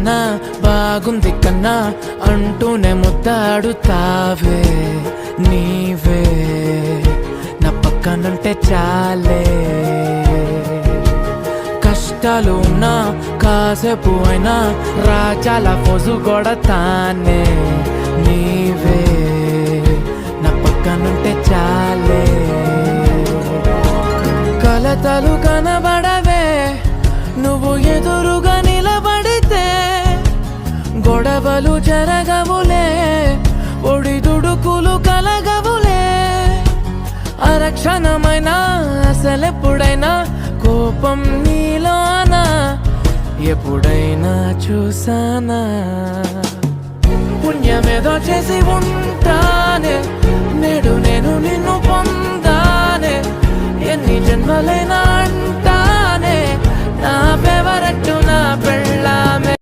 కన్నా బాగుంది కన్నా అంటూనే ముద్దాడుతావే నీవే నా పక్కనుంటే చాలే. కష్టాలు ఉన్నా కాసేపు అయినా రాజాల ఫోజు కొడతానే నీవే నా పక్కనుంటే చాలే. కలతలు కనబడవే నువ్వు ఎదురుగా నిలబడితే, గొడవలు జరగవులే ఒడిదుడుకులు కలగవులే. అరక్షణమైనా అసలెప్పుడైనా కోపం నీలోనా ఎప్పుడైనా చూసానా? పుణ్యమేదో చేసి ఉంటానే నేడు నేను నిన్ను పొందానే. ఎన్ని జన్మలైనా